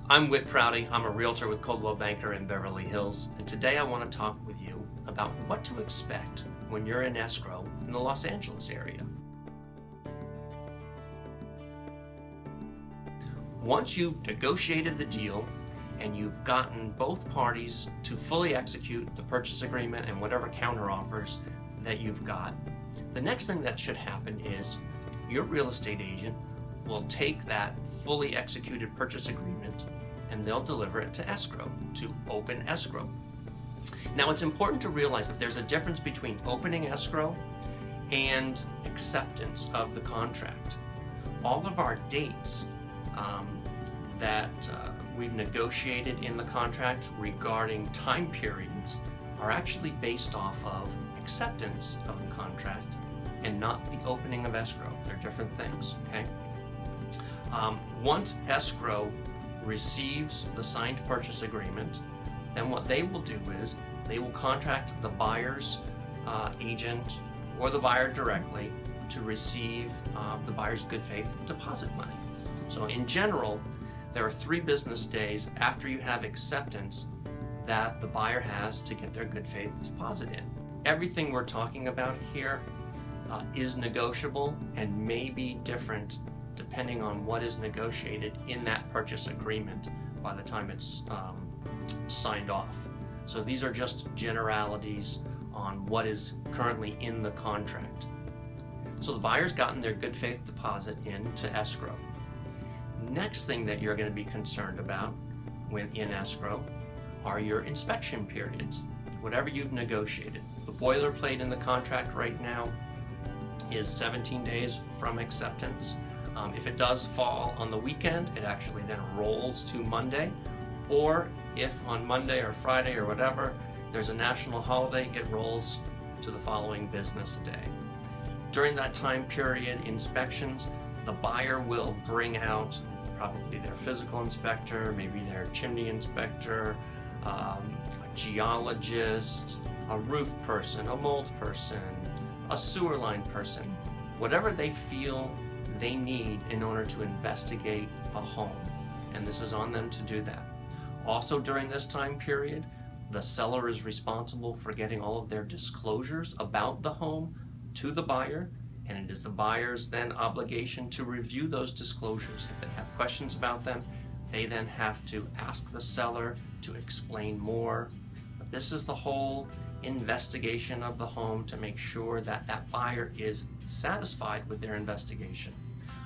I'm Whit Prouty. I'm a realtor with Coldwell Banker in Beverly Hills, and today I want to talk with you about what to expect when you're in escrow in the Los Angeles area. Once you've negotiated the deal and you've gotten both parties to fully execute the purchase agreement and whatever counteroffers that you've got, the next thing that should happen is your real estate agent will take that fully executed purchase agreement and they'll deliver it to escrow, to open escrow. Now it's important to realize that there's a difference between opening escrow and acceptance of the contract. All of our dates that we've negotiated in the contract regarding time periods are actually based off of acceptance of the contract and not the opening of escrow. They're different things, okay? Once escrow receives the signed purchase agreement, then what they will do is they will contract the buyer's agent or the buyer directly to receive the buyer's good faith deposit money. So in general, there are 3 business days after you have acceptance that the buyer has to get their good faith deposit in. Everything we're talking about here is negotiable and may be different depending on what is negotiated in that purchase agreement by the time it's signed off. So these are just generalities on what is currently in the contract. So the buyer's gotten their good faith deposit into escrow. Next thing that you're going to be concerned about when in escrow are your inspection periods, whatever you've negotiated. The boilerplate in the contract right now is 17 days from acceptance. If it does fall on the weekend, it actually then rolls to Monday, or if on Monday or Friday or whatever there's a national holiday, it rolls to the following business day. During that time period, inspections, the buyer will bring out probably their physical inspector, maybe their chimney inspector, a geologist, a roof person, a mold person, a sewer line person, whatever they feel they need in order to investigate a home, and this is on them to do that. Also during this time period, the seller is responsible for getting all of their disclosures about the home to the buyer, and it is the buyer's then obligation to review those disclosures. If they have questions about them, they then have to ask the seller to explain more. But this is the whole investigation of the home to make sure that that buyer is satisfied with their investigation.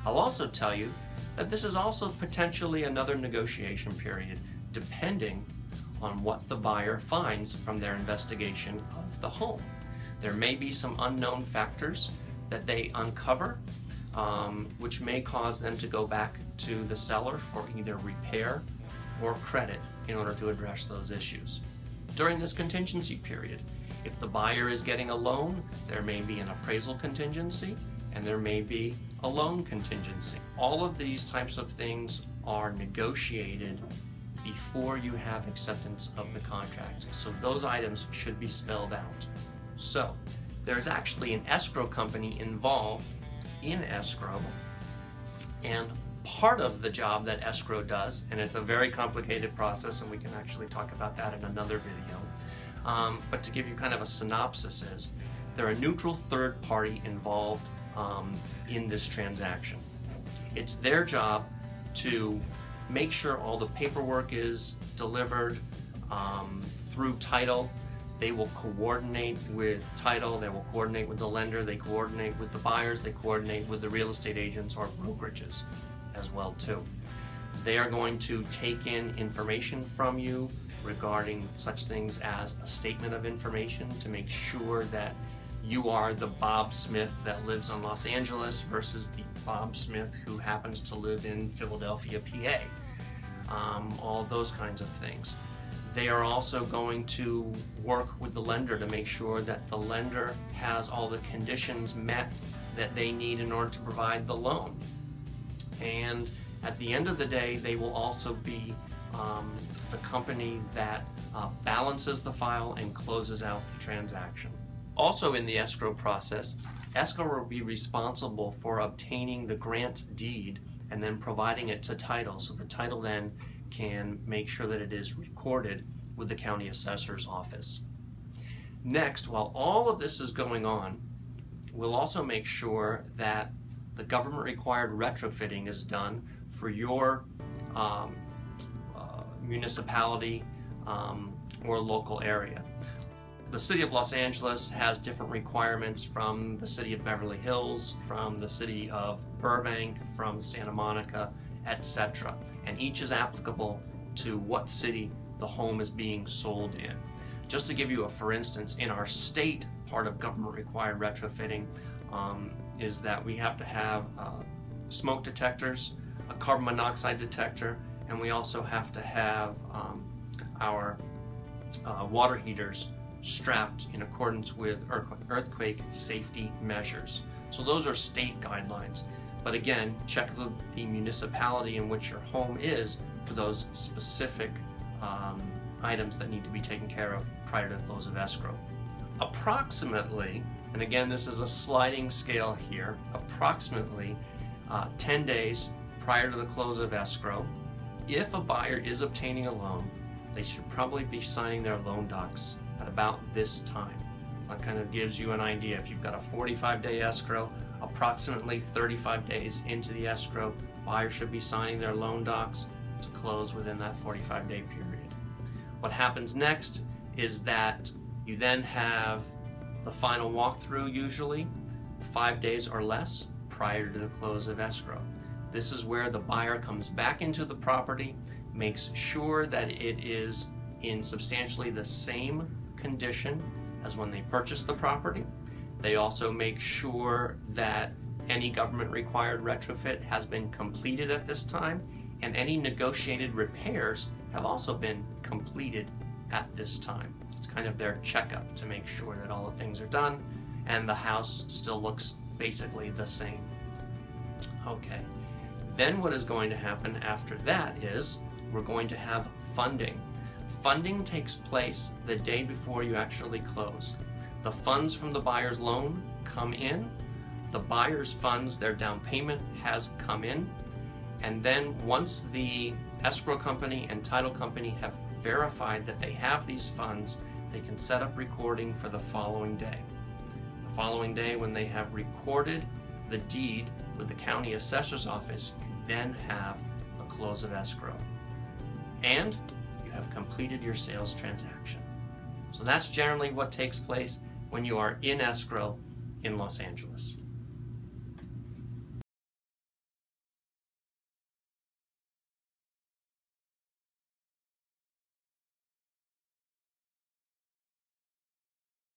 I'll also tell you that this is also potentially another negotiation period depending on what the buyer finds from their investigation of the home. There may be some unknown factors that they uncover which may cause them to go back to the seller for either repair or credit in order to address those issues. During this contingency period, if the buyer is getting a loan, there may be an appraisal contingency and there may be a loan contingency. All of these types of things are negotiated before you have acceptance of the contract. So those items should be spelled out. So there's actually an escrow company involved in escrow, and part of the job that escrow does, and it's a very complicated process and we can actually talk about that in another video, but to give you kind of a synopsis is, they're a neutral third party involved in this transaction. It's their job to make sure all the paperwork is delivered through title. They will coordinate with title, they will coordinate with the lender, they coordinate with the buyers, they coordinate with the real estate agents or brokerages as well too. They are going to take in information from you regarding such things as a statement of information to make sure that you are the Bob Smith that lives in Los Angeles versus the Bob Smith who happens to live in Philadelphia, PA. All those kinds of things. They are also going to work with the lender to make sure that the lender has all the conditions met that they need in order to provide the loan. And at the end of the day, they will also be the company that balances the file and closes out the transaction. Also in the escrow process, escrow will be responsible for obtaining the grant deed and then providing it to title. So the title then can make sure that it is recorded with the county assessor's office. Next, while all of this is going on, we'll also make sure that the government required retrofitting is done for your municipality or local area. The city of Los Angeles has different requirements from the city of Beverly Hills, from the city of Burbank, from Santa Monica, etc. And each is applicable to what city the home is being sold in. Just to give you a for instance, in our state, part of government required retrofitting is that we have to have smoke detectors, a carbon monoxide detector, and we also have to have our water heaters strapped in accordance with earthquake safety measures. So those are state guidelines. But again, check the municipality in which your home is for those specific items that need to be taken care of prior to the close of escrow. Approximately, and again this is a sliding scale here, approximately 10 days prior to the close of escrow, if a buyer is obtaining a loan, they should probably be signing their loan docs at about this time. That kind of gives you an idea. If you've got a 45-day escrow, approximately 35 days into the escrow, buyers should be signing their loan docs to close within that 45-day period. What happens next is that you then have the final walkthrough, usually 5 days or less prior to the close of escrow. This is where the buyer comes back into the property, makes sure that it is in substantially the same condition as when they purchased the property. They also make sure that any government required retrofit has been completed at this time, and any negotiated repairs have also been completed at this time. It's kind of their checkup to make sure that all the things are done and the house still looks basically the same. Okay, then what is going to happen after that is we're going to have funding. Funding takes place the day before you actually close. The funds from the buyer's loan come in, the buyer's funds, their down payment has come in, and then once the escrow company and title company have verified that they have these funds, they can set up recording for the following day. The following day, when they have recorded the deed with the county assessor's office, you then have a close of escrow. And you have completed your sales transaction. So that's generally what takes place when you are in escrow in Los Angeles.